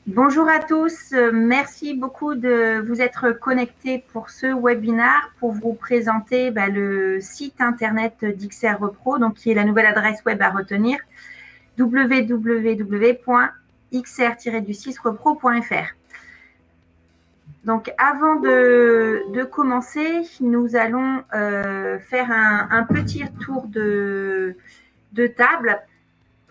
Bonjour à tous, merci beaucoup de vous être connectés pour ce webinaire pour vous présenter le site internet d'XR Repro, donc qui est la nouvelle adresse web à retenir, www.xr-repro.fr. Donc avant de commencer, nous allons faire un petit tour de table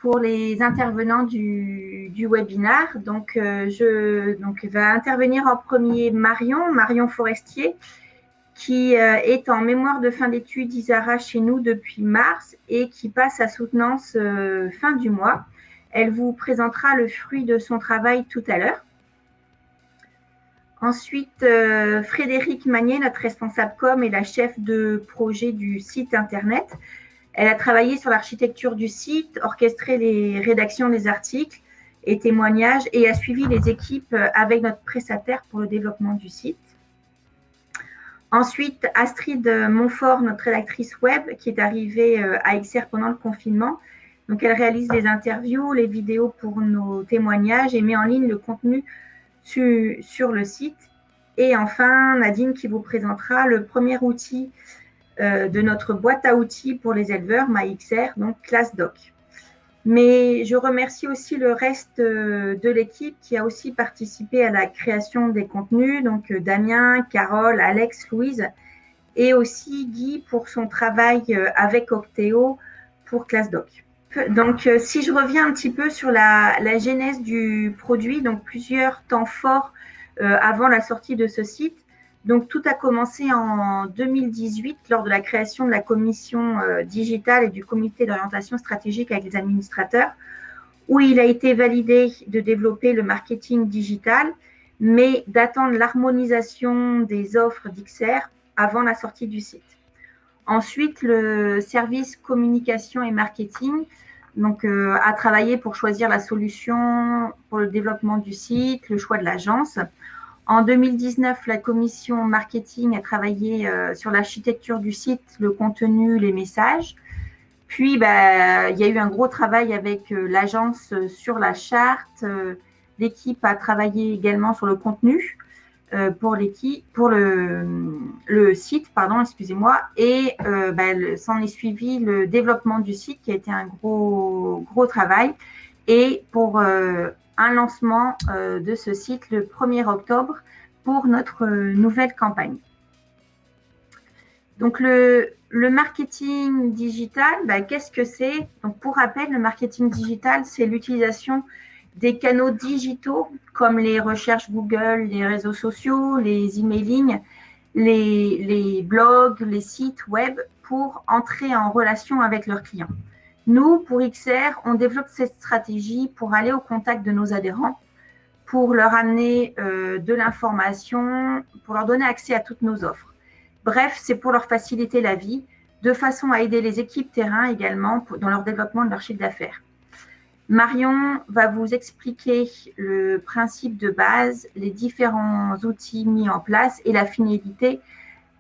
pour les intervenants du webinaire. Donc, va intervenir en premier Marion Forestier, qui est en mémoire de fin d'études ISARA chez nous depuis mars et qui passe sa soutenance fin du mois. Elle vous présentera le fruit de son travail tout à l'heure. Ensuite, Frédéric Magnier, notre responsable com et la chef de projet du site internet. Elle a travaillé sur l'architecture du site, orchestré les rédactions des articles et témoignages et a suivi les équipes avec notre prestataire pour le développement du site. Ensuite, Astrid Montfort, notre rédactrice web, qui est arrivée à XR pendant le confinement. Donc, elle réalise les interviews, les vidéos pour nos témoignages et met en ligne le contenu sur le site. Et enfin, Nadine qui vous présentera le premier outil de notre boîte à outils pour les éleveurs, MyXR, donc ClassDoc. Mais je remercie aussi le reste de l'équipe qui a aussi participé à la création des contenus, donc Damien, Carole, Alex, Louise, et aussi Guy pour son travail avec Octeo pour ClassDoc. Donc, si je reviens un petit peu sur la genèse du produit, donc plusieurs temps forts avant la sortie de ce site. Donc, tout a commencé en 2018 lors de la création de la commission digitale et du comité d'orientation stratégique avec les administrateurs, où il a été validé de développer le marketing digital, mais d'attendre l'harmonisation des offres d'XR avant la sortie du site. Ensuite, le service communication et marketing a travaillé pour choisir la solution pour le développement du site, le choix de l'agence. En 2019, la commission marketing a travaillé sur l'architecture du site, le contenu, les messages. Puis, il y a eu un gros travail avec l'agence sur la charte. L'équipe a travaillé également sur le contenu pour le site, excusez-moi. Et s'en est suivi le développement du site qui a été un gros travail. Et pour un lancement de ce site le 1er octobre pour notre nouvelle campagne. Donc, le marketing digital, qu'est-ce que c'est? Donc, pour rappel, le marketing digital, c'est l'utilisation des canaux digitaux comme les recherches Google, les réseaux sociaux, les emailing, les blogs, les sites web pour entrer en relation avec leurs clients. Nous, pour XR, on développe cette stratégie pour aller au contact de nos adhérents, pour leur amener de l'information, pour leur donner accès à toutes nos offres. Bref, c'est pour leur faciliter la vie, de façon à aider les équipes terrain également dans leur développement de leur chiffre d'affaires. Marion va vous expliquer le principe de base, les différents outils mis en place et la finalité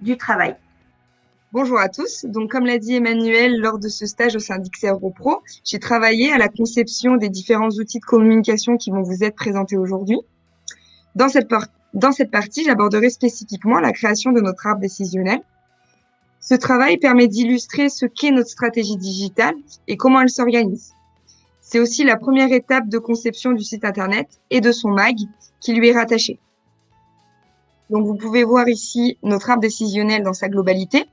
du travail. Bonjour à tous. Donc, comme l'a dit Emmanuel lors de ce stage au sein d'XR Repro, j'ai travaillé à la conception des différents outils de communication qui vont vous être présentés aujourd'hui. Dans cette partie, j'aborderai spécifiquement la création de notre arbre décisionnel. Ce travail permet d'illustrer ce qu'est notre stratégie digitale et comment elle s'organise. C'est aussi la première étape de conception du site internet et de son mag qui lui est rattaché. Donc, vous pouvez voir ici notre arbre décisionnel dans sa globalité.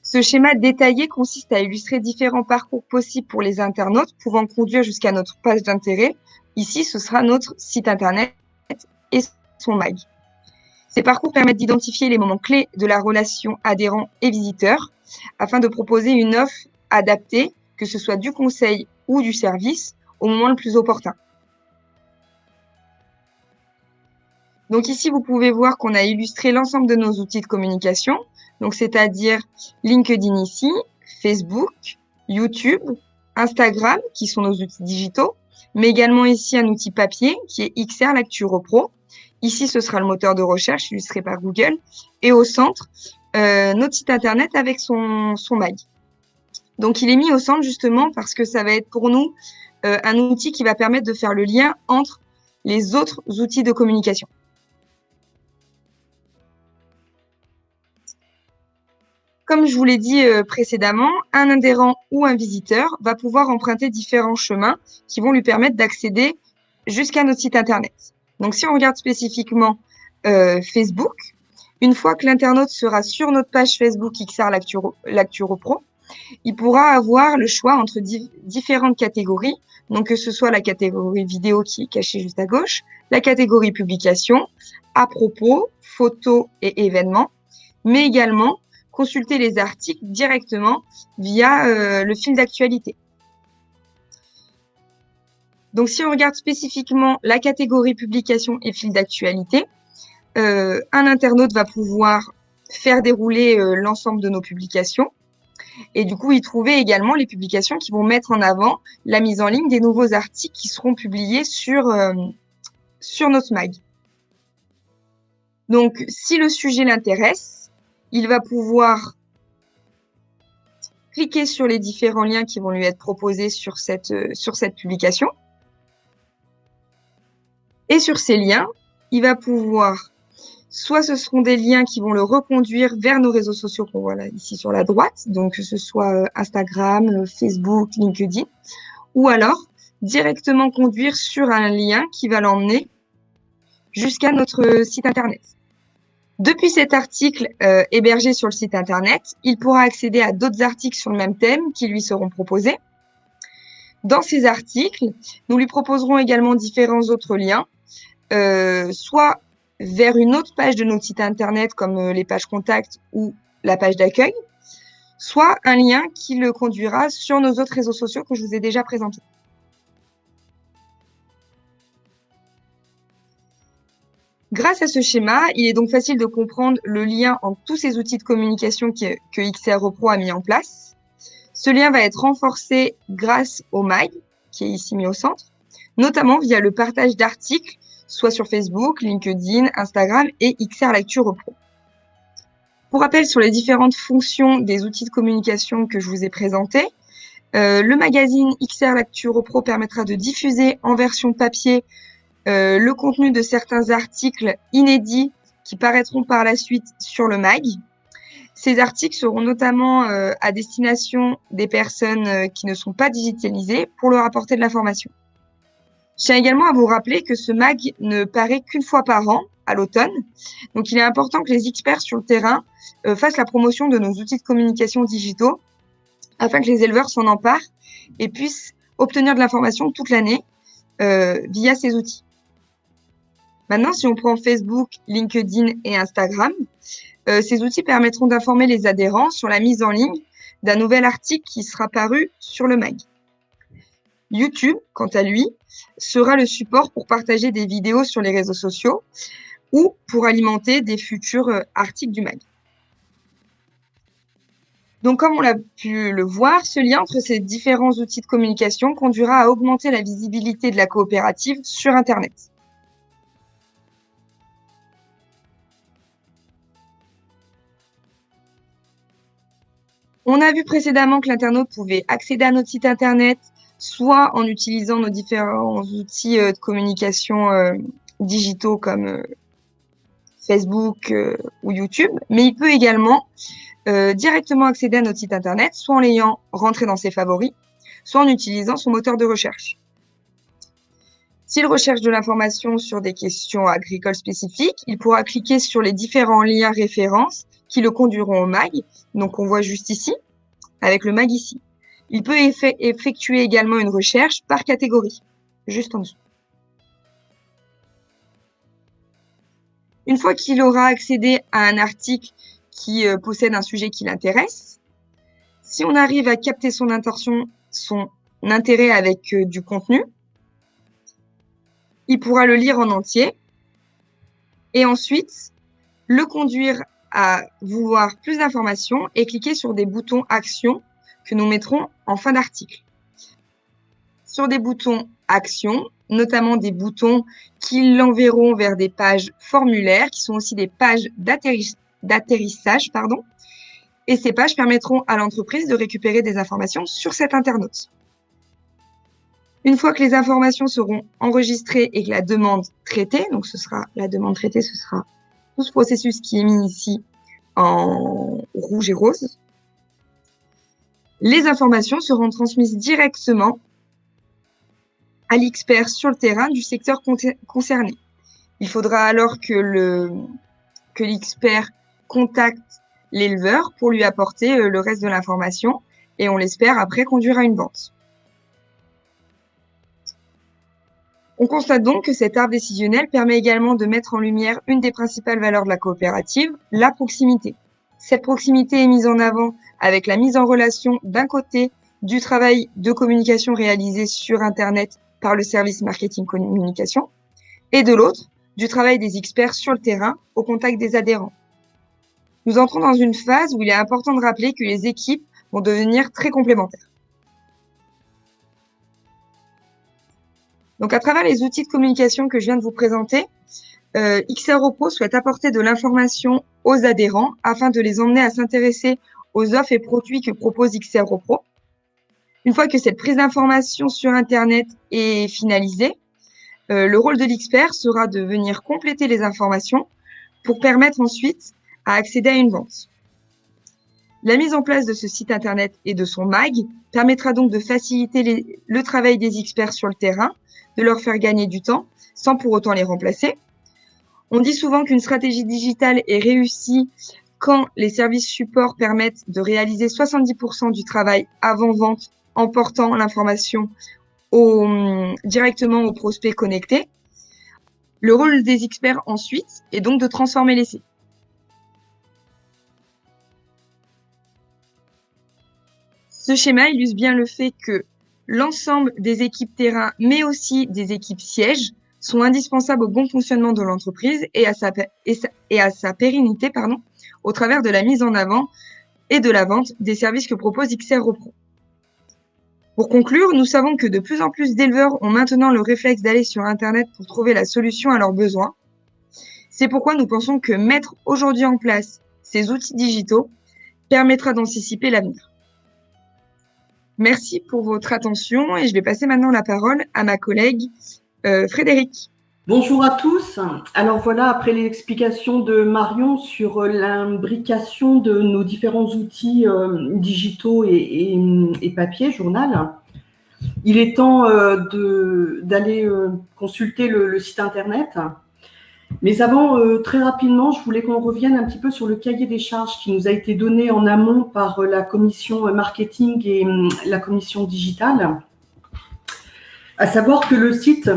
Ce schéma détaillé consiste à illustrer différents parcours possibles pour les internautes pouvant conduire jusqu'à notre page d'intérêt. Ici, ce sera notre site internet et son mag. Ces parcours permettent d'identifier les moments clés de la relation adhérent et visiteur afin de proposer une offre adaptée, que ce soit du conseil ou du service, au moment le plus opportun. Donc ici, vous pouvez voir qu'on a illustré l'ensemble de nos outils de communication, donc c'est-à-dire LinkedIn ici, Facebook, YouTube, Instagram, qui sont nos outils digitaux, mais également ici un outil papier qui est XR Lecture Pro. Ici, ce sera le moteur de recherche illustré par Google. Et au centre, notre site internet avec son mag. Donc, il est mis au centre justement parce que ça va être pour nous un outil qui va permettre de faire le lien entre les autres outils de communication. Comme je vous l'ai dit précédemment, un adhérent ou un visiteur va pouvoir emprunter différents chemins qui vont lui permettre d'accéder jusqu'à notre site internet. Donc, si on regarde spécifiquement Facebook, une fois que l'internaute sera sur notre page Facebook XR Lecture Pro, il pourra avoir le choix entre différentes catégories, donc que ce soit la catégorie vidéo qui est cachée juste à gauche, la catégorie publication, à propos, photos et événements, mais également consulter les articles directement via le fil d'actualité. Donc, si on regarde spécifiquement la catégorie publication et fil d'actualité, un internaute va pouvoir faire dérouler l'ensemble de nos publications et du coup y trouver également les publications qui vont mettre en avant la mise en ligne des nouveaux articles qui seront publiés sur notre mag. Donc, si le sujet l'intéresse, il va pouvoir cliquer sur les différents liens qui vont lui être proposés sur cette publication. Et sur ces liens, il va pouvoir, soit ce seront des liens qui vont le reconduire vers nos réseaux sociaux qu'on voit là, ici sur la droite, donc que ce soit Instagram, Facebook, LinkedIn, ou alors directement conduire sur un lien qui va l'emmener jusqu'à notre site internet. Depuis cet article hébergé sur le site internet, il pourra accéder à d'autres articles sur le même thème qui lui seront proposés. Dans ces articles, nous lui proposerons également différents autres liens, soit vers une autre page de notre site internet comme les pages contacts ou la page d'accueil, soit un lien qui le conduira sur nos autres réseaux sociaux que je vous ai déjà présentés. Grâce à ce schéma, il est donc facile de comprendre le lien entre tous ces outils de communication que XR Pro a mis en place. Ce lien va être renforcé grâce au mag, qui est ici mis au centre, notamment via le partage d'articles, soit sur Facebook, LinkedIn, Instagram et XR Lecture Pro. Pour rappel sur les différentes fonctions des outils de communication que je vous ai présentés, le magazine XR Lecture Pro permettra de diffuser en version papier le contenu de certains articles inédits qui paraîtront par la suite sur le mag. Ces articles seront notamment à destination des personnes qui ne sont pas digitalisées pour leur apporter de l'information. Je tiens également à vous rappeler que ce mag ne paraît qu'une fois par an, à l'automne. Donc, il est important que les experts sur le terrain fassent la promotion de nos outils de communication digitaux afin que les éleveurs s'en emparent et puissent obtenir de l'information toute l'année via ces outils. Maintenant, si on prend Facebook, LinkedIn et Instagram, ces outils permettront d'informer les adhérents sur la mise en ligne d'un nouvel article qui sera paru sur le mag. YouTube, quant à lui, sera le support pour partager des vidéos sur les réseaux sociaux ou pour alimenter des futurs articles du mag. Donc, comme on l'a pu le voir, ce lien entre ces différents outils de communication conduira à augmenter la visibilité de la coopérative sur Internet. On a vu précédemment que l'internaute pouvait accéder à notre site internet, soit en utilisant nos différents outils de communication digitaux comme Facebook ou YouTube, mais il peut également directement accéder à notre site internet, soit en l'ayant rentré dans ses favoris, soit en utilisant son moteur de recherche. S'il recherche de l'information sur des questions agricoles spécifiques, il pourra cliquer sur les différents liens références qui le conduiront au mag. Donc, on voit juste ici, avec le mag ici. Il peut effectuer également une recherche par catégorie, juste en dessous. Une fois qu'il aura accédé à un article qui possède un sujet qui l'intéresse, si on arrive à capter son intention, son intérêt avec du contenu, il pourra le lire en entier et ensuite le conduire à vouloir plus d'informations et cliquer sur des boutons actions que nous mettrons en fin d'article. Sur des boutons actions, notamment des boutons qui l'enverront vers des pages formulaires qui sont aussi des pages d'atterrissage, et ces pages permettront à l'entreprise de récupérer des informations sur cet internaute. Une fois que les informations seront enregistrées et que la demande traitée, donc ce sera tout ce processus qui est mis ici en rouge et rose, les informations seront transmises directement à l'expert sur le terrain du secteur concerné. Il faudra alors que l'expert contacte l'éleveur pour lui apporter le reste de l'information et on l'espère après conduire à une vente. On constate donc que cet arbre décisionnel permet également de mettre en lumière une des principales valeurs de la coopérative, la proximité. Cette proximité est mise en avant avec la mise en relation d'un côté du travail de communication réalisé sur Internet par le service marketing communication et de l'autre, du travail des experts sur le terrain au contact des adhérents. Nous entrons dans une phase où il est important de rappeler que les équipes vont devenir très complémentaires. Donc, à travers les outils de communication que je viens de vous présenter, XROPro souhaite apporter de l'information aux adhérents afin de les emmener à s'intéresser aux offres et produits que propose XROPro. Une fois que cette prise d'information sur Internet est finalisée, le rôle de l'expert sera de venir compléter les informations pour permettre ensuite à accéder à une vente. La mise en place de ce site Internet et de son MAG permettra donc de faciliter le travail des experts sur le terrain, de leur faire gagner du temps sans pour autant les remplacer. On dit souvent qu'une stratégie digitale est réussie quand les services supports permettent de réaliser 70% du travail avant-vente en portant l'information directement aux prospects connectés. Le rôle des experts ensuite est donc de transformer l'essai. Ce schéma illustre bien le fait que l'ensemble des équipes terrain, mais aussi des équipes sièges, sont indispensables au bon fonctionnement de l'entreprise et à sa pérennité, au travers de la mise en avant et de la vente des services que propose XROPro. Pour conclure, nous savons que de plus en plus d'éleveurs ont maintenant le réflexe d'aller sur Internet pour trouver la solution à leurs besoins. C'est pourquoi nous pensons que mettre aujourd'hui en place ces outils digitaux permettra d'anticiper l'avenir. Merci pour votre attention et je vais passer maintenant la parole à ma collègue Frédéric. Bonjour à tous. Alors voilà, après l'explication de Marion sur l'imbrication de nos différents outils digitaux et papier, journal, il est temps d'aller consulter le site Internet. Mais avant, très rapidement, je voulais qu'on revienne un petit peu sur le cahier des charges qui nous a été donné en amont par la commission marketing et la commission digitale. À savoir que le site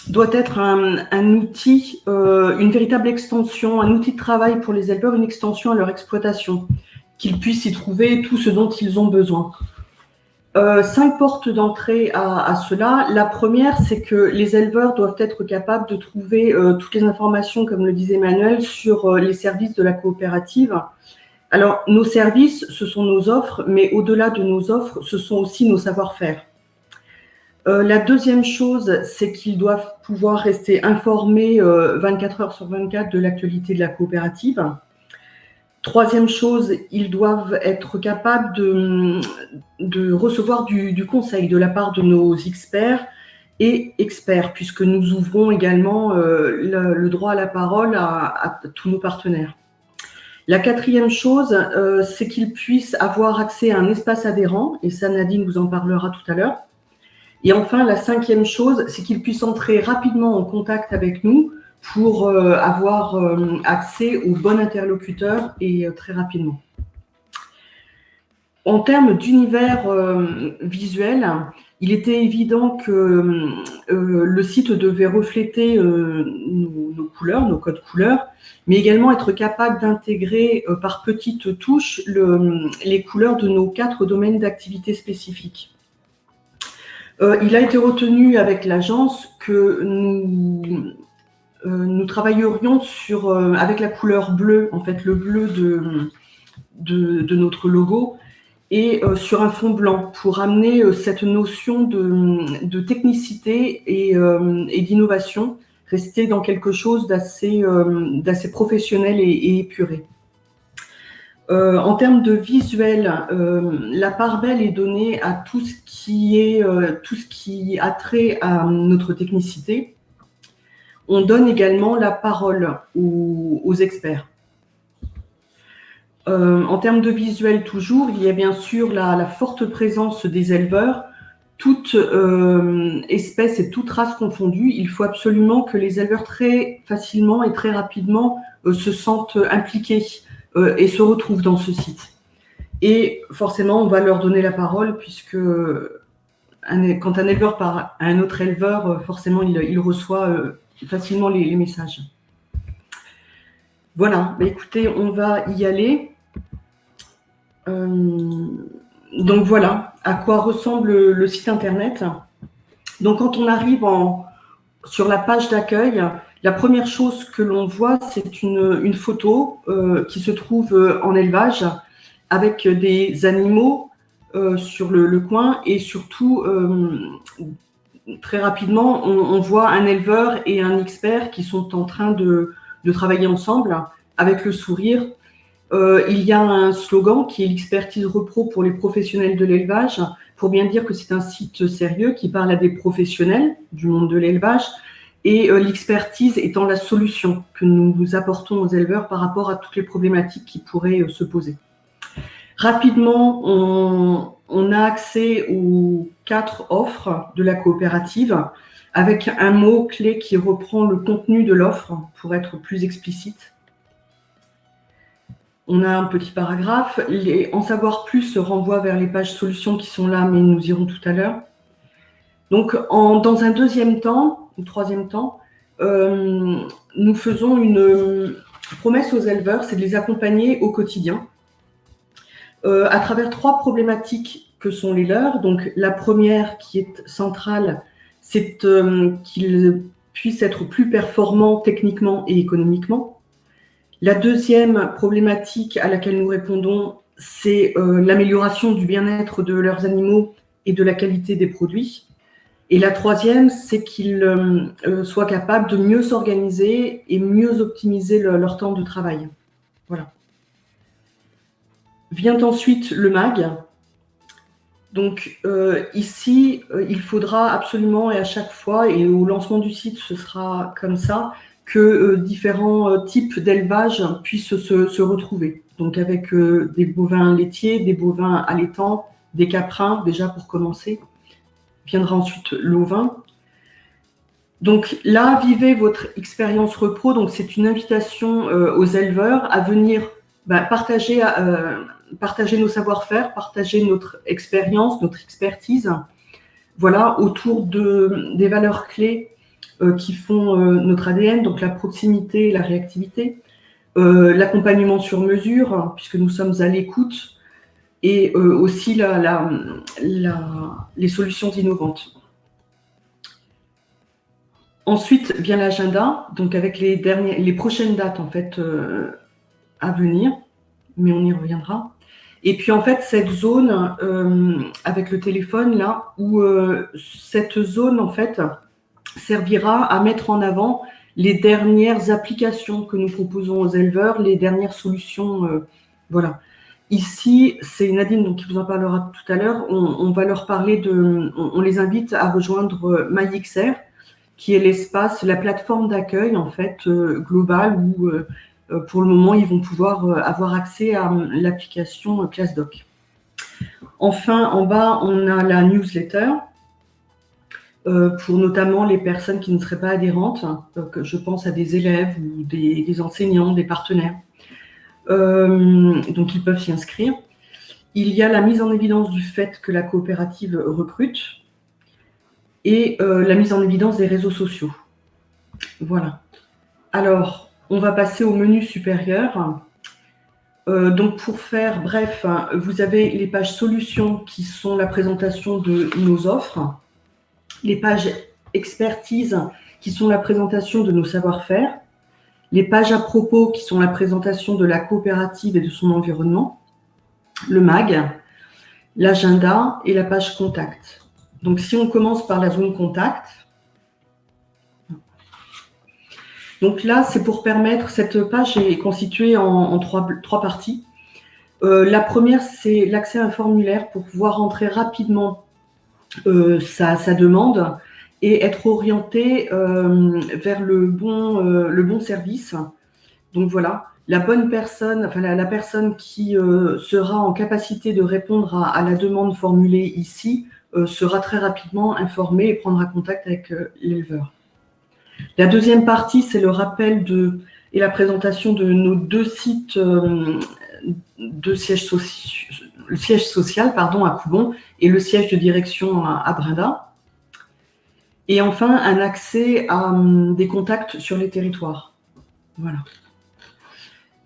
doit être un outil, une véritable extension, un outil de travail pour les éleveurs, une extension à leur exploitation, qu'ils puissent y trouver tout ce dont ils ont besoin. 5 portes d'entrée à cela. La première, c'est que les éleveurs doivent être capables de trouver toutes les informations, comme le disait Emmanuel, sur les services de la coopérative. Alors, nos services, ce sont nos offres, mais au-delà de nos offres, ce sont aussi nos savoir-faire. La deuxième chose, c'est qu'ils doivent pouvoir rester informés 24 heures sur 24 de l'actualité de la coopérative. Troisième chose, ils doivent être capables de recevoir du conseil de la part de nos experts et experts, puisque nous ouvrons également le droit à la parole à tous nos partenaires. La quatrième chose, c'est qu'ils puissent avoir accès à un espace adhérent, et ça Nadine vous en parlera tout à l'heure. Et enfin, la cinquième chose, c'est qu'ils puissent entrer rapidement en contact avec nous pour avoir accès aux bons interlocuteurs et très rapidement. En termes d'univers visuel, il était évident que le site devait refléter nos couleurs, nos codes couleurs, mais également être capable d'intégrer par petites touches les couleurs de nos 4 domaines d'activité spécifiques. Il a été retenu avec l'agence que nous travaillerions avec la couleur bleue, en fait le bleu de notre logo, et sur un fond blanc pour amener cette notion de technicité et d'innovation, rester dans quelque chose d'assez professionnel et épuré. En termes de visuel, la part belle est donnée à tout ce qui a trait à notre technicité. On donne également la parole aux experts. En termes de visuel toujours, il y a bien sûr la forte présence des éleveurs, toute espèce et toute race confondue. Il faut absolument que les éleveurs très facilement et très rapidement se sentent impliqués et se retrouvent dans ce site. Et forcément, on va leur donner la parole puisque quand un éleveur parle à un autre éleveur, forcément, il reçoit facilement les messages. Voilà, bah, écoutez, on va y aller. Donc voilà à quoi ressemble le site internet. Donc quand on arrive sur la page d'accueil, la première chose que l'on voit, c'est une photo qui se trouve en élevage avec des animaux sur le coin et surtout très rapidement on voit un éleveur et un expert qui sont en train de travailler ensemble avec le sourire. Il y a un slogan qui est l'expertise repro pour les professionnels de l'élevage, pour bien dire que c'est un site sérieux qui parle à des professionnels du monde de l'élevage et l'expertise étant la solution que nous vous apportons aux éleveurs par rapport à toutes les problématiques qui pourraient se poser. Rapidement, on a accès aux 4 offres de la coopérative avec un mot-clé qui reprend le contenu de l'offre pour être plus explicite. On a un petit paragraphe. En savoir plus se renvoie vers les pages solutions qui sont là, mais nous irons tout à l'heure. Donc, dans un deuxième temps, ou troisième temps, nous faisons une promesse aux éleveurs, c'est de les accompagner au quotidien à travers 3 problématiques que sont les leurs. Donc, la première qui est centrale, c'est qu'ils puissent être plus performants techniquement et économiquement. La deuxième problématique à laquelle nous répondons, c'est l'amélioration du bien-être de leurs animaux et de la qualité des produits. Et la troisième, c'est qu'ils soient capables de mieux s'organiser et mieux optimiser leur temps de travail. Voilà. Vient ensuite le MAG. Donc ici, il faudra absolument, et à chaque fois, et au lancement du site, ce sera comme ça, que différents types d'élevage puissent se retrouver. Donc avec des bovins laitiers, des bovins allaitants, des caprins, déjà pour commencer. Viendra ensuite l'ovin. Donc là, vivez votre expérience repro. Donc c'est une invitation aux éleveurs à venir partager nos savoir-faire, partager notre expérience, notre expertise, voilà, autour des valeurs clés qui font notre ADN, donc la proximité, la réactivité, l'accompagnement sur mesure, puisque nous sommes à l'écoute, et aussi les solutions innovantes. Ensuite vient l'agenda, donc avec les prochaines dates en fait à venir, mais on y reviendra. Et puis en fait cette zone avec le téléphone là, où cette zone en fait servira à mettre en avant les dernières applications que nous proposons aux éleveurs, les dernières solutions. Voilà. Ici, c'est Nadine donc, qui vous en parlera tout à l'heure. On va leur parler on les invite à rejoindre MyXR, qui est l'espace, la plateforme d'accueil en fait globale où pour le moment ils vont pouvoir avoir accès à l'application ClassDoc. Enfin, en bas, on a la newsletter. Pour notamment les personnes qui ne seraient pas adhérentes, donc je pense à des élèves ou des enseignants, des partenaires. Donc ils peuvent s'y inscrire. Il y a la mise en évidence du fait que la coopérative recrute et la mise en évidence des réseaux sociaux. Voilà. Alors, on va passer au menu supérieur. Donc pour faire bref, vous avez les pages solutions qui sont la présentation de nos offres. Les pages expertise qui sont la présentation de nos savoir-faire, les pages à propos qui sont la présentation de la coopérative et de son environnement, le MAG, l'agenda et la page contact. Donc si on commence par la zone contact, donc là c'est pour permettre, cette page est constituée en trois parties. La première, c'est l'accès à un formulaire pour pouvoir rentrer rapidement sa demande et être orienté vers le bon service. Donc voilà, la bonne personne, enfin la personne qui sera en capacité de répondre à la demande formulée ici sera très rapidement informée et prendra contact avec l'éleveur. La deuxième partie, c'est le rappel et la présentation de nos deux sites de le siège social à Coubon et le siège de direction à Brinda. Et enfin, un accès à des contacts sur les territoires. Voilà.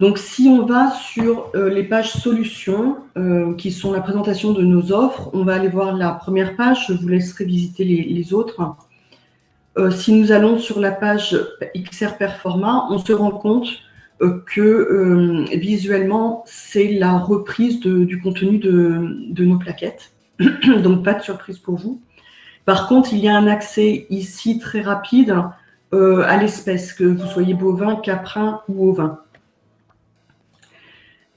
Donc, si on va sur les pages solutions, qui sont la présentation de nos offres, on va aller voir la première page. Je vous laisserai visiter les autres. Si nous allons sur la page XR Performa, on se rend compte que visuellement, c'est la reprise du contenu de nos plaquettes. Donc, pas de surprise pour vous. Par contre, il y a un accès ici très rapide à l'espèce, que vous soyez bovin, caprin ou ovin.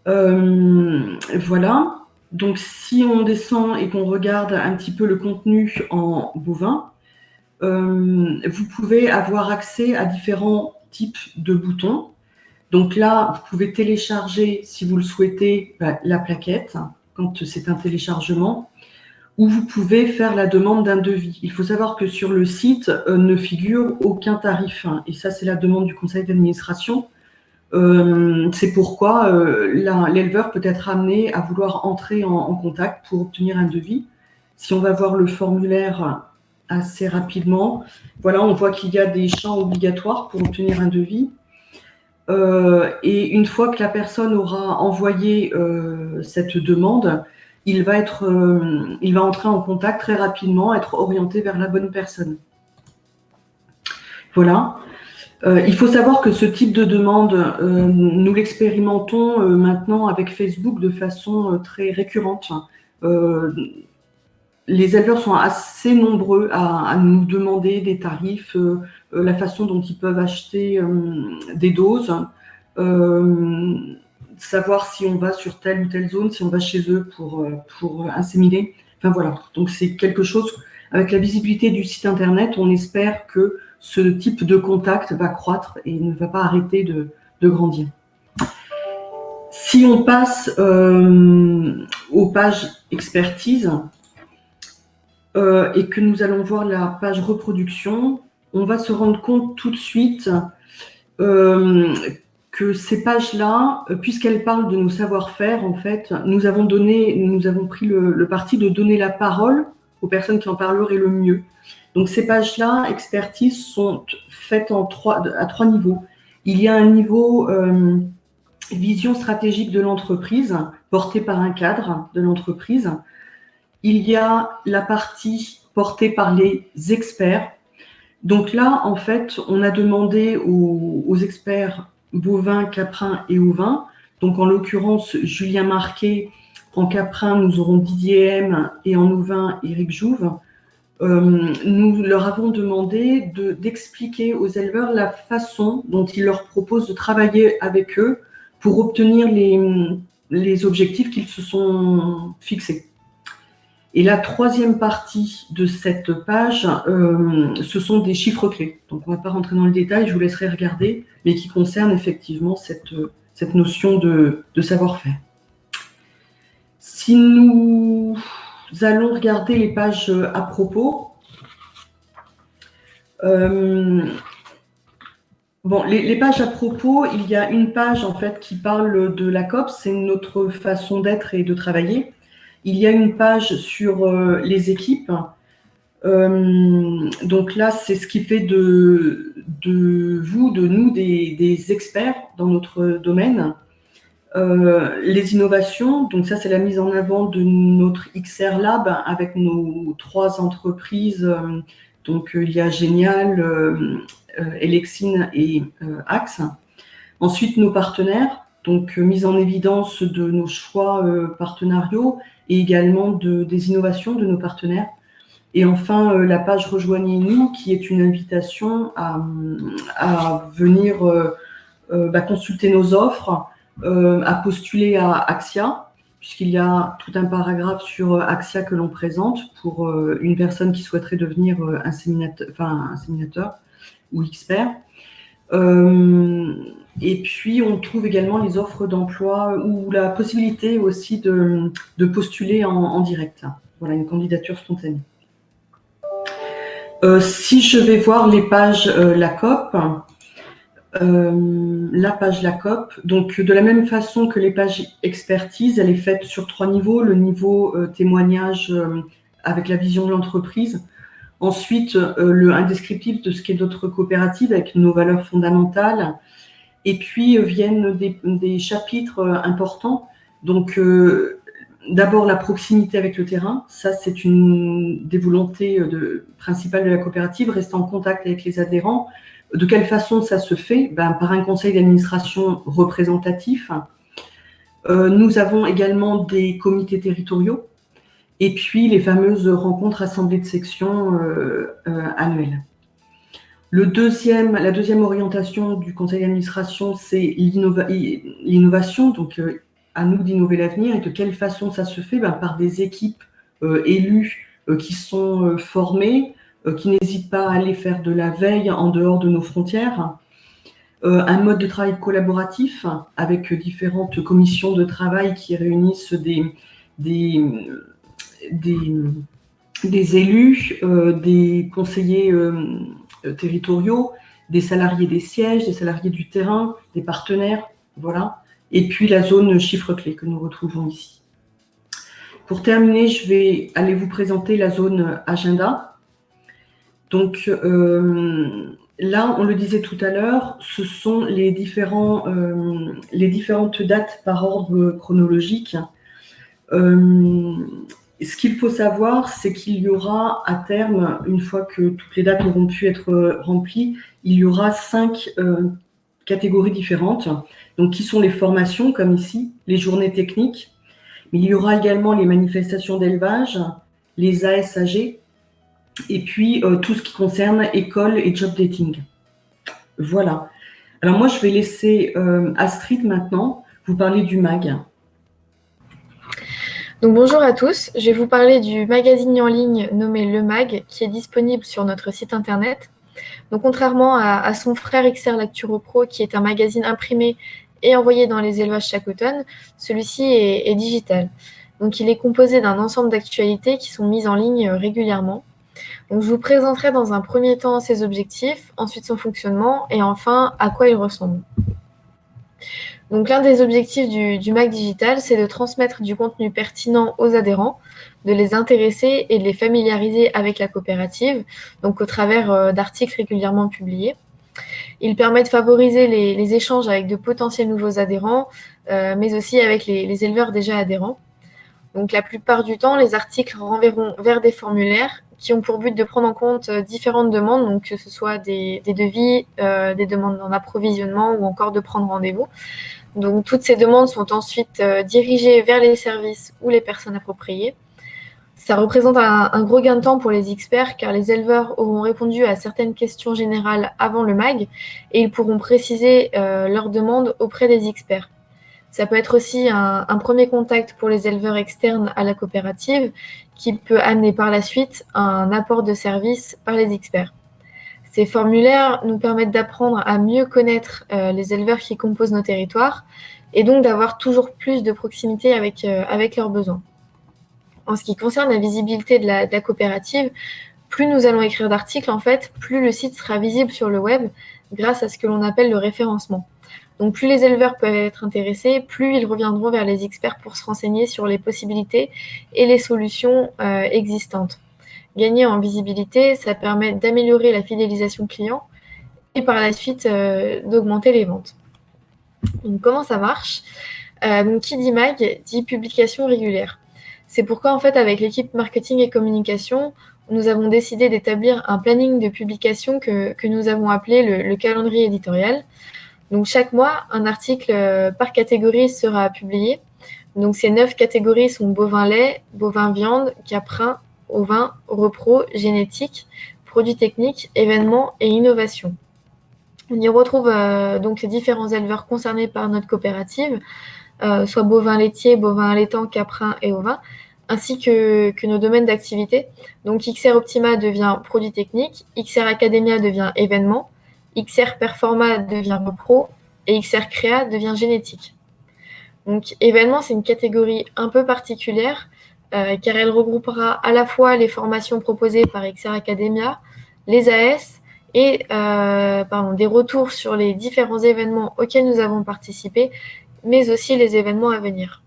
Voilà. Donc, si on descend et qu'on regarde un petit peu le contenu en bovin, vous pouvez avoir accès à différents types de boutons. Donc là, vous pouvez télécharger, si vous le souhaitez, la plaquette, quand c'est un téléchargement, ou vous pouvez faire la demande d'un devis. Il faut savoir que sur le site ne figure aucun tarif, et ça, c'est la demande du conseil d'administration. C'est pourquoi l'éleveur peut être amené à vouloir entrer en contact pour obtenir un devis. Si on va voir le formulaire assez rapidement, voilà, on voit qu'il y a des champs obligatoires pour obtenir un devis. Et une fois que la personne aura envoyé cette demande, il va entrer en contact très rapidement, être orienté vers la bonne personne. Voilà. Il faut savoir que ce type de demande, nous l'expérimentons maintenant avec Facebook de façon très récurrente. Les éleveurs sont assez nombreux à nous demander des tarifs, la façon dont ils peuvent acheter des doses, savoir si on va sur telle ou telle zone, si on va chez eux pour inséminer. Enfin voilà, donc c'est quelque chose, avec la visibilité du site internet, on espère que ce type de contact va croître et ne va pas arrêter de grandir. Si on passe aux pages expertise et que nous allons voir la page reproduction, on va se rendre compte tout de suite que ces pages-là, puisqu'elles parlent de nos savoir-faire, en fait, nous avons pris le parti de donner la parole aux personnes qui en parleraient le mieux. Donc ces pages-là, expertise, sont faites à trois niveaux. Il y a un niveau vision stratégique de l'entreprise, porté par un cadre de l'entreprise. Il y a la partie portée par les experts. Donc là, en fait, on a demandé aux experts bovins, caprins et ovins. Donc en l'occurrence, Julien Marquet. En caprin, nous aurons Didier M. et en ovin, Éric Jouve. Nous leur avons demandé d'expliquer aux éleveurs la façon dont ils leur proposent de travailler avec eux pour obtenir les objectifs qu'ils se sont fixés. Et la troisième partie de cette page, ce sont des chiffres clés. Donc on ne va pas rentrer dans le détail, je vous laisserai regarder, mais qui concernent effectivement cette notion de savoir-faire. Si nous allons regarder les pages à propos, les pages à propos, il y a une page en fait qui parle de la COP, c'est notre façon d'être et de travailler. Il y a une page sur les équipes. Donc là, c'est ce qui fait de nous, des experts dans notre domaine. Les innovations, donc ça, c'est la mise en avant de notre XR Lab avec nos 3 entreprises. Donc, il y a Génial, Elexine et Axe. Ensuite, nos partenaires, donc mise en évidence de nos choix partenariaux et également des innovations de nos partenaires. Et enfin, la page Rejoignez-nous, qui est une invitation à venir consulter nos offres, à postuler à Axia. puisqu'il y a tout un paragraphe sur Axia que l'on présente pour une personne qui souhaiterait devenir inséminateur ou expert. Et puis, on trouve également les offres d'emploi ou la possibilité aussi de postuler en direct. Voilà, une candidature spontanée. Si je vais voir les pages LACOP, la page LACOP, donc de la même façon que les pages expertise, elle est faite sur 3 niveaux. Le niveau témoignage avec la vision de l'entreprise. Ensuite, un descriptif de ce qu'est notre coopérative avec nos valeurs fondamentales. Et puis viennent des chapitres importants. Donc, d'abord, la proximité avec le terrain. Ça, c'est une des volontés principales de la coopérative, rester en contact avec les adhérents. De quelle façon ça se fait? Par un conseil d'administration représentatif. Nous avons également des comités territoriaux. Et puis, les fameuses rencontres assemblées de section annuelles. La deuxième orientation du conseil d'administration, c'est l'innovation. Donc, à nous d'innover l'avenir. Et de quelle façon ça se fait? Par des équipes élues qui sont formées, qui n'hésitent pas à aller faire de la veille en dehors de nos frontières. Un mode de travail collaboratif avec différentes commissions de travail qui réunissent des élus, des conseillers territoriaux, des salariés des sièges, des salariés du terrain, des partenaires, voilà. Et puis la zone chiffre clé que nous retrouvons ici. Pour terminer, je vais aller vous présenter la zone agenda. Donc là, on le disait tout à l'heure, ce sont les différentes dates par ordre chronologique. Ce qu'il faut savoir, c'est qu'il y aura à terme, une fois que toutes les dates auront pu être remplies, il y aura 5 catégories différentes, donc qui sont les formations, comme ici, les journées techniques, mais il y aura également les manifestations d'élevage, les ASAG, et puis tout ce qui concerne école et job dating. Voilà. Alors moi, je vais laisser Astrid maintenant vous parler du MAG. Donc bonjour à tous, je vais vous parler du magazine en ligne nommé Le Mag qui est disponible sur notre site internet. Donc contrairement à son frère XR Lecture Pro qui est un magazine imprimé et envoyé dans les élevages chaque automne, celui-ci est digital. Donc il est composé d'un ensemble d'actualités qui sont mises en ligne régulièrement. Donc je vous présenterai dans un premier temps ses objectifs, ensuite son fonctionnement et enfin à quoi il ressemble. Donc l'un des objectifs du MAG Digital, c'est de transmettre du contenu pertinent aux adhérents, de les intéresser et de les familiariser avec la coopérative, donc au travers d'articles régulièrement publiés. Il permet de favoriser les échanges avec de potentiels nouveaux adhérents, mais aussi avec les éleveurs déjà adhérents. Donc la plupart du temps, les articles renverront vers des formulaires qui ont pour but de prendre en compte différentes demandes, donc que ce soit des devis, des demandes en approvisionnement ou encore de prendre rendez-vous. Donc toutes ces demandes sont ensuite dirigées vers les services ou les personnes appropriées. Ça représente un gros gain de temps pour les experts car les éleveurs auront répondu à certaines questions générales avant le MAG et ils pourront préciser leurs demandes auprès des experts. Ça peut être aussi un premier contact pour les éleveurs externes à la coopérative qui peut amener par la suite un apport de service par les experts. Ces formulaires nous permettent d'apprendre à mieux connaître les éleveurs qui composent nos territoires et donc d'avoir toujours plus de proximité avec leurs besoins. En ce qui concerne la visibilité de la coopérative, plus nous allons écrire d'articles, en fait, plus le site sera visible sur le web grâce à ce que l'on appelle le référencement. Donc plus les éleveurs peuvent être intéressés, plus ils reviendront vers les experts pour se renseigner sur les possibilités et les solutions existantes. Gagner en visibilité, ça permet d'améliorer la fidélisation client et par la suite d'augmenter les ventes. Donc comment ça marche? Donc qui dit MAG dit publication régulière. C'est pourquoi en fait avec l'équipe marketing et communication, nous avons décidé d'établir un planning de publication que nous avons appelé le calendrier éditorial. Donc chaque mois, un article par catégorie sera publié. Donc ces 9 catégories sont bovin lait, bovin viande, caprin, ovin, repro, génétique, produits techniques, événements et innovation. On y retrouve donc les différents éleveurs concernés par notre coopérative, soit bovins laitiers, bovins allaitants, caprins et ovins, ainsi que nos domaines d'activité. Donc XR Optima devient produit technique, XR Academia devient événement, XR Performa devient repro et XR Créa devient génétique. Donc événement, c'est une catégorie un peu particulière car elle regroupera à la fois les formations proposées par XR Academia, les AS et des retours sur les différents événements auxquels nous avons participé, mais aussi les événements à venir.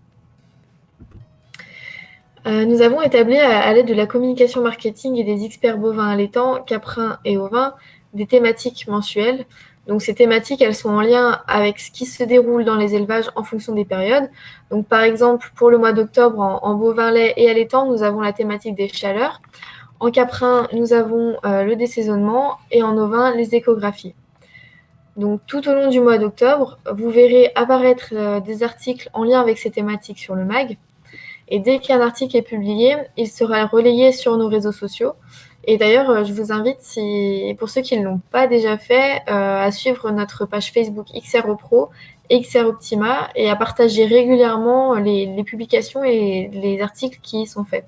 Nous avons établi à l'aide de la communication marketing et des experts bovins allaitants, caprins et ovins, des thématiques mensuelles. Donc ces thématiques, elles sont en lien avec ce qui se déroule dans les élevages en fonction des périodes. Donc par exemple, pour le mois d'octobre, en bovin lait et allaitant, nous avons la thématique des chaleurs. En caprin, nous avons le désaisonnement et en ovin, les échographies. Donc tout au long du mois d'octobre, vous verrez apparaître des articles en lien avec ces thématiques sur le MAG. Et dès qu'un article est publié, il sera relayé sur nos réseaux sociaux. Et d'ailleurs, je vous invite, pour ceux qui ne l'ont pas déjà fait, à suivre notre page Facebook XR Pro et XR Optima et à partager régulièrement les publications et les articles qui y sont faits.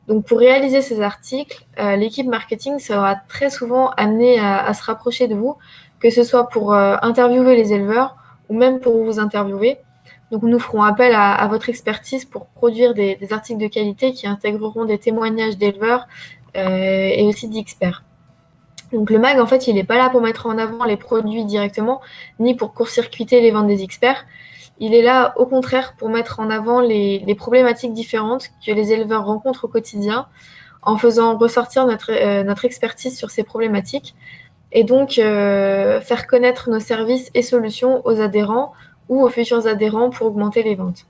Donc pour réaliser ces articles, l'équipe marketing sera très souvent amenée à se rapprocher de vous, que ce soit pour interviewer les éleveurs ou même pour vous interviewer. Donc nous ferons appel à votre expertise pour produire des articles de qualité qui intégreront des témoignages d'éleveurs et aussi d'experts. Donc le MAG, en fait, il n'est pas là pour mettre en avant les produits directement, ni pour court-circuiter les ventes des experts. Il est là, au contraire, pour mettre en avant les problématiques différentes que les éleveurs rencontrent au quotidien, en faisant ressortir notre expertise sur ces problématiques, et donc faire connaître nos services et solutions aux adhérents ou aux futurs adhérents pour augmenter les ventes.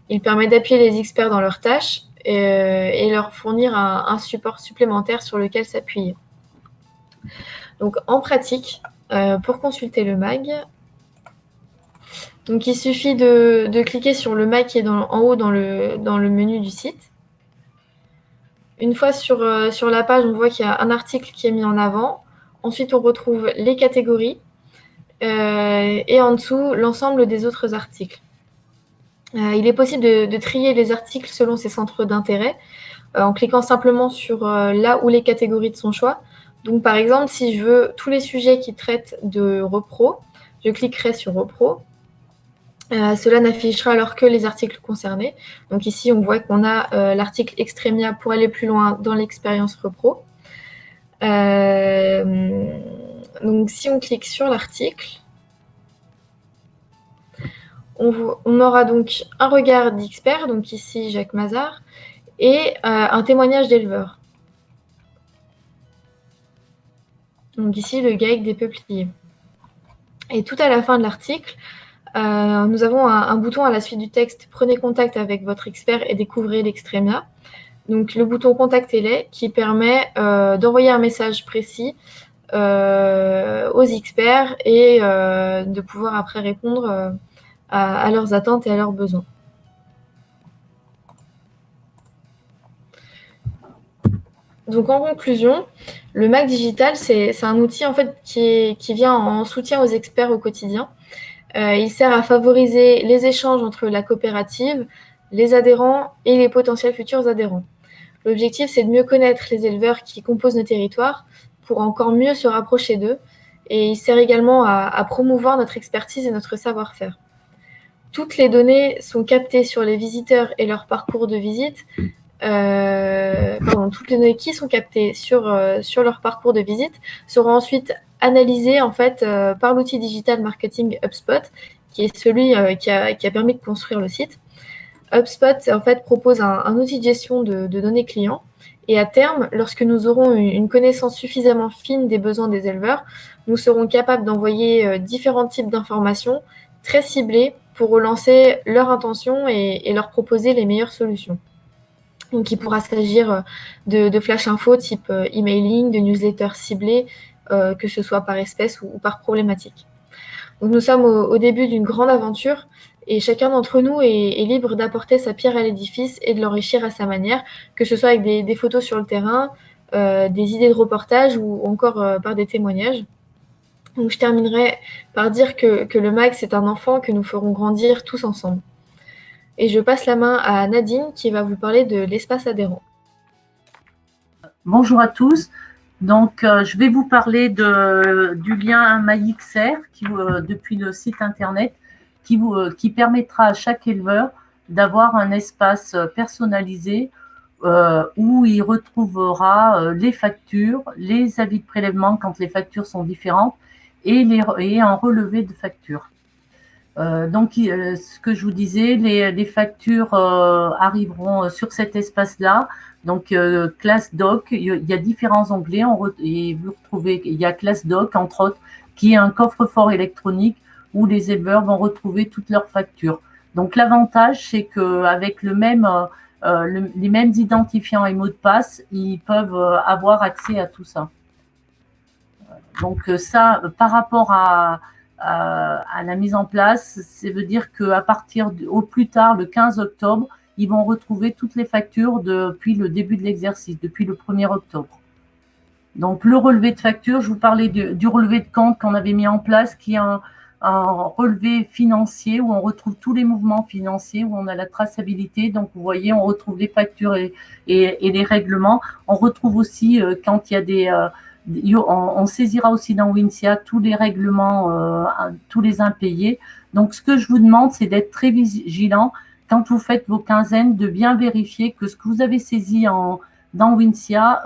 Il permet d'appuyer les experts dans leurs tâches et leur fournir un support supplémentaire sur lequel s'appuyer. Donc en pratique, pour consulter le MAG, donc il suffit de cliquer sur le MAG qui est en haut dans le menu du site. Une fois sur la page, on voit qu'il y a un article qui est mis en avant. Ensuite, on retrouve les catégories et en dessous, l'ensemble des autres articles. Il est possible de trier les articles selon ses centres d'intérêt en cliquant simplement sur là où les catégories de son choix. Donc, par exemple, si je veux tous les sujets qui traitent de repro, je cliquerai sur repro. Cela n'affichera alors que les articles concernés. Donc ici, on voit qu'on a l'article Extremia pour aller plus loin dans l'expérience repro. Donc si on clique sur l'article, on aura donc un regard d'expert, donc ici Jacques Mazard, et un témoignage d'éleveur. Donc ici, le GAEC des peupliers. Et tout à la fin de l'article, nous avons un bouton à la suite du texte « Prenez contact avec votre expert et découvrez l'Extremia ». Donc le bouton « Contactez-les » qui permet d'envoyer un message précis aux experts et de pouvoir après répondre à leurs attentes et à leurs besoins. Donc en conclusion, le MAG Digital, c'est un outil en fait qui vient en soutien aux experts au quotidien. Il sert à favoriser les échanges entre la coopérative, les adhérents et les potentiels futurs adhérents. L'objectif, c'est de mieux connaître les éleveurs qui composent nos territoires pour encore mieux se rapprocher d'eux. Et il sert également à promouvoir notre expertise et notre savoir-faire. Toutes les données sont captées sur les visiteurs et leur parcours de visite. Toutes les données qui sont captées sur leur parcours de visite seront ensuite analysées en fait par l'outil digital marketing HubSpot, qui est celui qui a permis de construire le site. HubSpot en fait propose un outil de gestion de données clients, et à terme, lorsque nous aurons une connaissance suffisamment fine des besoins des éleveurs, nous serons capables d'envoyer différents types d'informations très ciblées pour relancer leur intention et leur proposer les meilleures solutions. Donc, il pourra s'agir de flash info type emailing, de newsletters ciblés, que ce soit par espèce ou par problématique. Donc, nous sommes au début d'une grande aventure et chacun d'entre nous est libre d'apporter sa pierre à l'édifice et de l'enrichir à sa manière, que ce soit avec des photos sur le terrain, des idées de reportage ou encore par des témoignages. Donc, je terminerai par dire que le MAG, c'est un enfant que nous ferons grandir tous ensemble. Et je passe la main à Nadine qui va vous parler de l'espace adhérent. Bonjour à tous. Donc, je vais vous parler du lien MyXR depuis le site internet qui permettra à chaque éleveur d'avoir un espace personnalisé où il retrouvera les factures, les avis de prélèvement quand les factures sont différentes et un relevé de factures. Donc, ce que je vous disais, les factures arriveront sur cet espace-là. Donc, classe doc, il y a différents onglets et vous retrouvez, il y a classe doc, entre autres, qui est un coffre-fort électronique où les éleveurs vont retrouver toutes leurs factures. Donc, l'avantage, c'est qu'avec les mêmes identifiants et mots de passe, ils peuvent avoir accès à tout ça. Donc, ça, par rapport à la mise en place, ça veut dire qu'à partir au plus tard, le 15 octobre, ils vont retrouver toutes les factures depuis le début de l'exercice, depuis le 1er octobre. Donc, le relevé de facture, je vous parlais du relevé de compte qu'on avait mis en place, qui est un relevé financier où on retrouve tous les mouvements financiers, où on a la traçabilité. Donc, vous voyez, on retrouve les factures et les règlements. On retrouve aussi, quand il y a on saisira aussi dans Wincia tous les règlements, tous les impayés. Donc, ce que je vous demande, c'est d'être très vigilant quand vous faites vos quinzaines, de bien vérifier que ce que vous avez saisi dans Wincia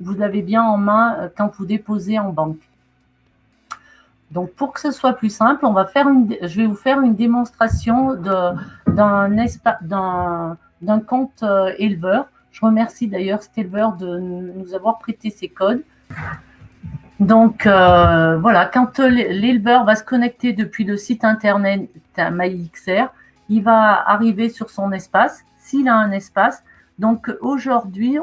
vous l'avez bien en main quand vous déposez en banque. Donc, pour que ce soit plus simple, je vais vous faire une démonstration d'un compte éleveur. Je remercie d'ailleurs cet éleveur de nous avoir prêté ses codes. Donc, voilà, quand l'éleveur va se connecter depuis le site internet MyXR, il va arriver sur son espace, s'il a un espace. Donc, aujourd'hui,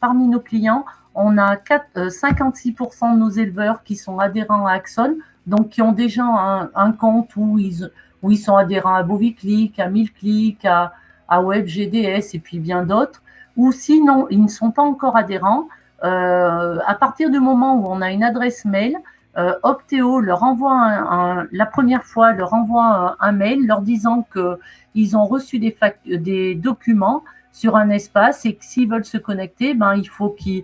parmi nos clients, on a 56% de nos éleveurs qui sont adhérents à Axon, donc qui ont déjà un compte où ils sont adhérents à Boviclick, à Milklick, à WebGDS et puis bien d'autres. Ou sinon, ils ne sont pas encore adhérents. À partir du moment où on a une adresse mail, Optéo leur envoie la première fois leur envoie un mail leur disant qu'ils ont reçu des documents sur un espace et que s'ils veulent se connecter, il faut qu'ils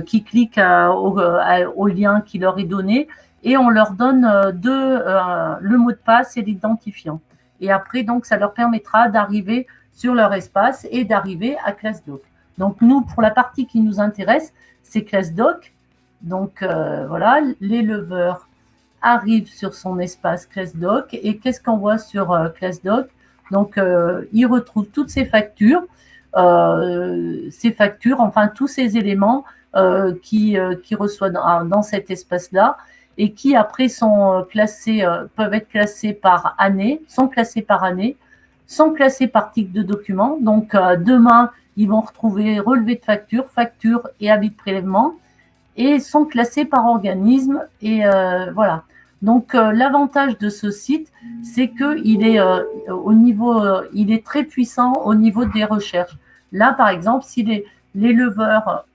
cliquent au lien qui leur est donné et on leur donne le mot de passe et l'identifiant. Et après, donc, ça leur permettra d'arriver sur leur espace et d'arriver à ClassDoc. Donc, nous, pour la partie qui nous intéresse, c'est ClassDoc. Donc, voilà, l'éleveur arrive sur son espace ClassDoc. Et qu'est-ce qu'on voit sur ClassDoc? Donc, il retrouve toutes ses factures, enfin, tous ces éléments qui reçoit dans cet espace-là et qui, après, sont peuvent être classés par année, sont classés par type de document. Donc, demain, ils vont retrouver relevé de facture et avis de prélèvement et sont classés par organisme. Et voilà. Donc, l'avantage de ce site, c'est qu'il est il est très puissant au niveau des recherches. Là, par exemple, si l'éleveur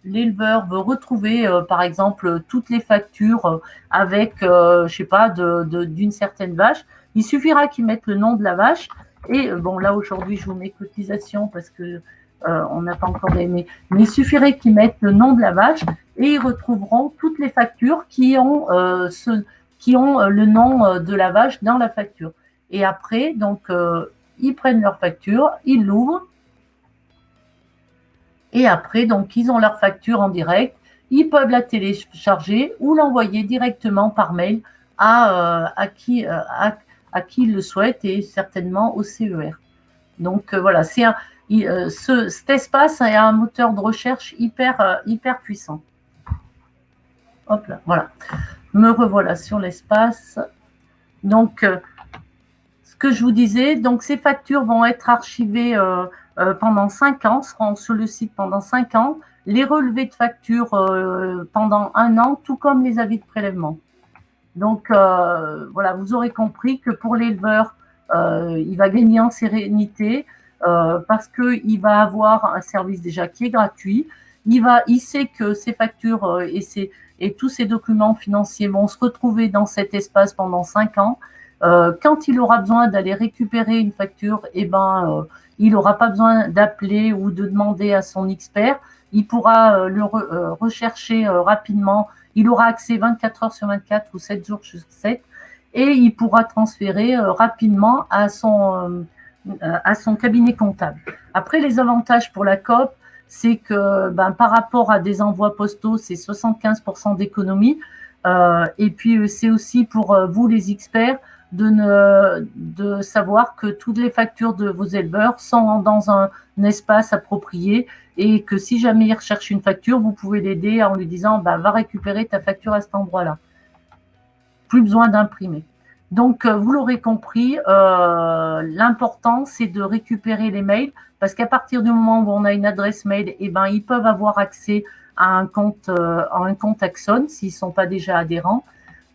veut retrouver, par exemple, toutes les factures avec, je sais pas, d'une certaine vache, il suffira qu'il mette le nom de la vache. Et bon, là, aujourd'hui, je vous mets cotisation parce que on n'a pas encore aimé. Mais il suffirait qu'ils mettent le nom de la vache et ils retrouveront toutes les factures qui ont le nom de la vache dans la facture. Et après, donc, ils prennent leur facture, ils l'ouvrent. Et après, donc, ils ont leur facture en direct. Ils peuvent la télécharger ou l'envoyer directement par mail à qui ils le souhaitent et certainement au CER. Donc, voilà, cet espace a un moteur de recherche hyper puissant. Hop là, voilà. Me revoilà sur l'espace. Donc, ce que je vous disais, donc ces factures vont être archivées pendant 5 ans, seront sur le site pendant 5 ans, les relevés de factures pendant 1 an, tout comme les avis de prélèvement. Donc, voilà, vous aurez compris que pour l'éleveur, il va gagner en sérénité parce qu'il va avoir un service déjà qui est gratuit. Il sait que ses factures et et tous ces documents financiers vont se retrouver dans cet espace pendant 5 ans. Quand il aura besoin d'aller récupérer une facture, il n'aura pas besoin d'appeler ou de demander à son expert. Il pourra le rechercher rapidement. Il aura accès 24 heures sur 24 ou 7 jours sur 7 et il pourra transférer rapidement à son cabinet comptable. Après, les avantages pour la coop, c'est que par rapport à des envois postaux, c'est 75% d'économie. Et puis, c'est aussi pour vous, les experts, de savoir que toutes les factures de vos éleveurs sont dans un espace approprié et que si jamais ils recherchent une facture, vous pouvez l'aider en lui disant va récupérer ta facture à cet endroit-là. Plus besoin d'imprimer. Donc, vous l'aurez compris, l'important, c'est de récupérer les mails parce qu'à partir du moment où on a une adresse mail, ils peuvent avoir accès à un compte Axon s'ils ne sont pas déjà adhérents.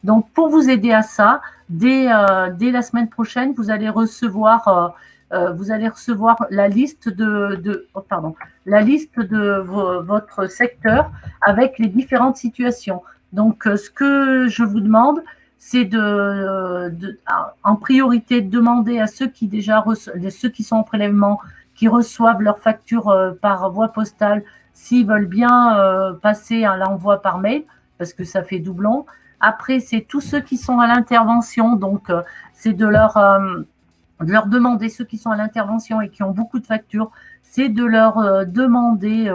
Donc, pour vous aider à ça, dès la semaine prochaine, vous allez recevoir la liste de votre secteur avec les différentes situations. Donc, ce que je vous demande, c'est en priorité de demander à ceux qui sont en prélèvement, qui reçoivent leur facture par voie postale, s'ils veulent bien passer à l'envoi par mail, parce que ça fait doublon. Après, c'est tous ceux qui sont à l'intervention, donc c'est de leur demander, ceux qui sont à l'intervention et qui ont beaucoup de factures, c'est de leur demander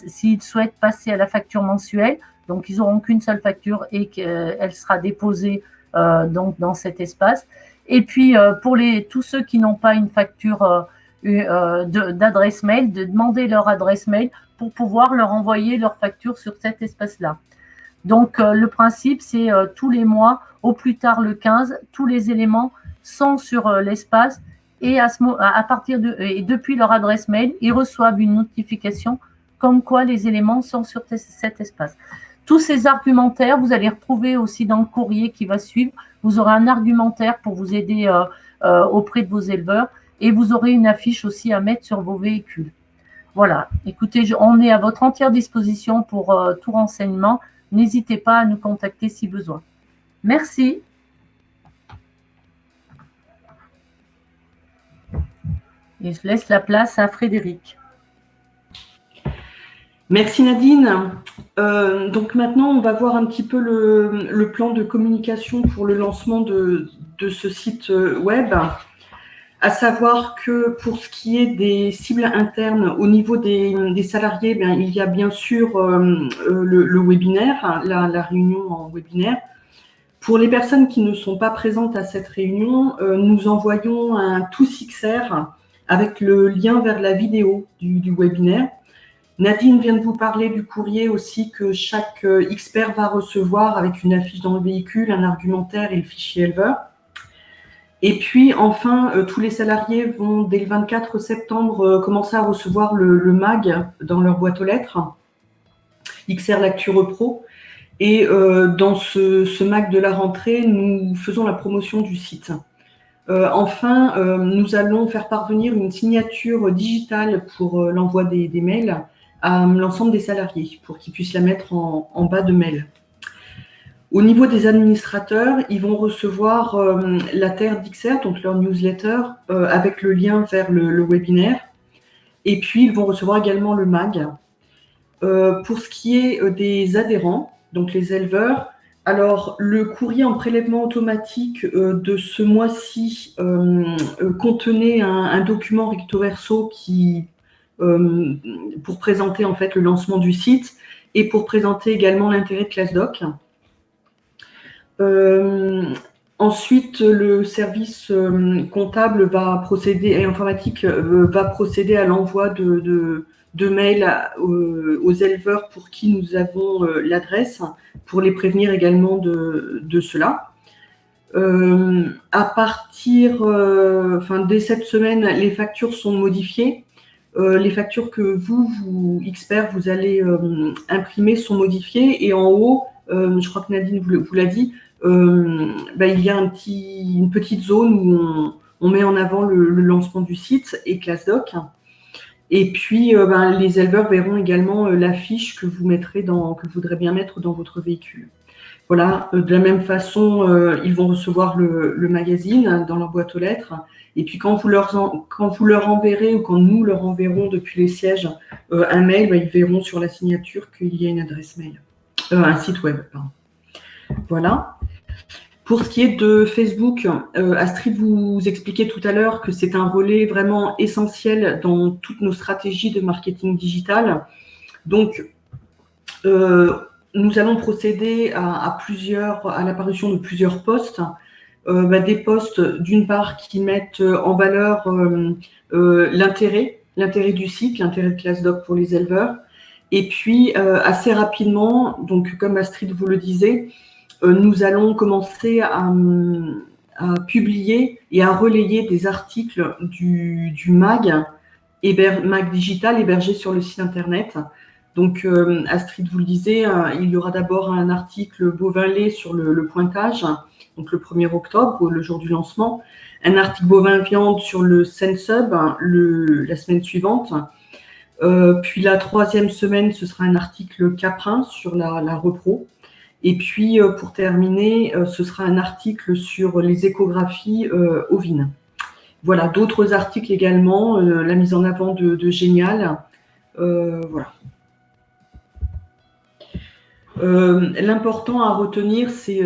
s'ils souhaitent passer à la facture mensuelle. Donc, ils n'auront qu'une seule facture et qu'elle sera déposée donc dans cet espace. Et puis, pour tous ceux qui n'ont pas une facture d'adresse mail, de demander leur adresse mail pour pouvoir leur envoyer leur facture sur cet espace-là. Donc, le principe, c'est tous les mois, au plus tard le 15, tous les éléments sont sur l'espace et depuis leur adresse mail, ils reçoivent une notification comme quoi les éléments sont sur cet espace. Tous ces argumentaires, vous allez retrouver aussi dans le courrier qui va suivre. Vous aurez un argumentaire pour vous aider auprès de vos éleveurs et vous aurez une affiche aussi à mettre sur vos véhicules. Voilà, écoutez, on est à votre entière disposition pour tout renseignement. N'hésitez pas à nous contacter si besoin. Merci. Et je laisse la place à Frédéric. Merci Nadine. Donc maintenant, on va voir un petit peu le plan de communication pour le lancement de ce site web. À savoir que pour ce qui est des cibles internes, au niveau des salariés, il y a bien sûr le webinaire, la réunion en webinaire. Pour les personnes qui ne sont pas présentes à cette réunion, nous envoyons un TousXR avec le lien vers la vidéo du webinaire. Nadine vient de vous parler du courrier aussi que chaque expert va recevoir avec une affiche dans le véhicule, un argumentaire et le fichier éleveur. Et puis, enfin, tous les salariés vont, dès le 24 septembre, commencer à recevoir le MAG dans leur boîte aux lettres, XR Lecture Pro. Et dans ce MAG de la rentrée, nous faisons la promotion du site. Enfin, nous allons faire parvenir une signature digitale pour l'envoi des mails à l'ensemble des salariés, pour qu'ils puissent la mettre en bas de mail. Au niveau des administrateurs, ils vont recevoir la terre d'XR, donc leur newsletter, avec le lien vers le webinaire. Et puis, ils vont recevoir également le MAG. Pour ce qui est des adhérents, donc les éleveurs, alors le courrier en prélèvement automatique de ce mois-ci contenait un document recto verso pour présenter en fait le lancement du site et pour présenter également l'intérêt de ClassDoc. Ensuite, le service comptable et informatique va procéder à l'envoi de mails aux éleveurs pour qui nous avons l'adresse, pour les prévenir également de cela. À partir, dès cette semaine, les factures sont modifiées. Les factures que vous, experts, vous allez imprimer sont modifiées et en haut, je crois que Nadine vous l'a dit, il y a une petite zone où on met en avant le lancement du site et ClassDoc. Et puis, les éleveurs verront également l'affiche que vous voudrez bien mettre dans votre véhicule. Voilà, de la même façon, ils vont recevoir le magazine dans leur boîte aux lettres. Et puis, quand vous leur enverrez ou quand nous leur enverrons depuis les sièges un mail, ils verront sur la signature qu'il y a une adresse mail, un site web, pardon. Voilà. Pour ce qui est de Facebook, Astrid vous expliquait tout à l'heure que c'est un relais vraiment essentiel dans toutes nos stratégies de marketing digital. Donc, nous allons procéder à l'apparition de plusieurs posts. Des posts, d'une part, qui mettent en valeur l'intérêt du site, l'intérêt de ClassDoc pour les éleveurs. Et puis, assez rapidement, donc comme Astrid vous le disait, nous allons commencer à publier et à relayer des articles du MAG digital hébergé sur le site internet. Donc, Astrid vous le disait, il y aura d'abord un article bovin-lait sur le pointage, donc le 1er octobre, le jour du lancement, un article bovin-viande sur le Sensub la semaine suivante. Puis la 3e semaine, ce sera un article caprin sur la repro. Et puis, pour terminer, ce sera un article sur les échographies ovines. Voilà, d'autres articles également, la mise en avant de Génial. Voilà. L'important à retenir, c'est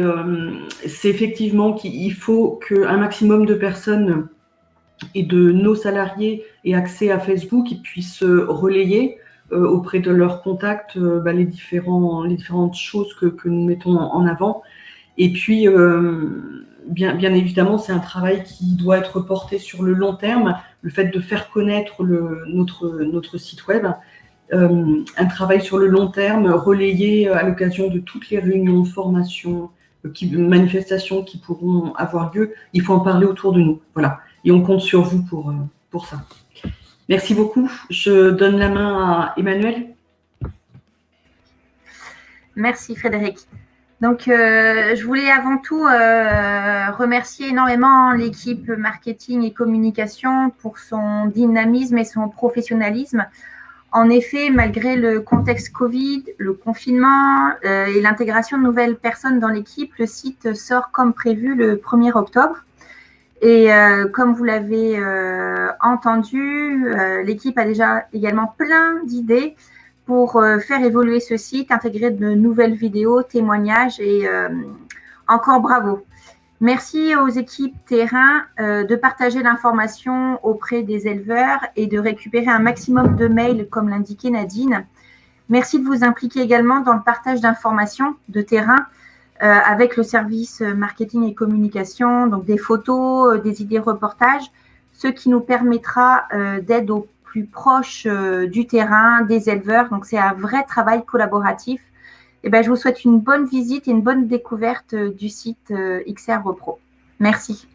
effectivement qu'il faut qu'un maximum de personnes et de nos salariés aient accès à Facebook et puissent relayer auprès de leurs contacts les différentes choses que nous mettons en avant. Et puis, bien évidemment, c'est un travail qui doit être porté sur le long terme, le fait de faire connaître notre site web. Un travail sur le long terme, relayé à l'occasion de toutes les réunions, formations, manifestations qui pourront avoir lieu. Il faut en parler autour de nous. Voilà. Et on compte sur vous pour ça. Merci beaucoup. Je donne la main à Emmanuel. Merci Frédéric. Donc, je voulais avant tout remercier énormément l'équipe marketing et communication pour son dynamisme et son professionnalisme. En effet, malgré le contexte Covid, le confinement et l'intégration de nouvelles personnes dans l'équipe, le site sort comme prévu le 1er octobre. Et comme vous l'avez entendu, l'équipe a déjà également plein d'idées pour faire évoluer ce site, intégrer de nouvelles vidéos, témoignages et encore bravo. Merci aux équipes terrain de partager l'information auprès des éleveurs et de récupérer un maximum de mails, comme l'indiquait Nadine. Merci de vous impliquer également dans le partage d'informations de terrain avec le service marketing et communication, donc des photos, des idées reportages, ce qui nous permettra d'être au plus proche du terrain, des éleveurs. Donc, c'est un vrai travail collaboratif. Et je vous souhaite une bonne visite et une bonne découverte du site XR Repro. Merci.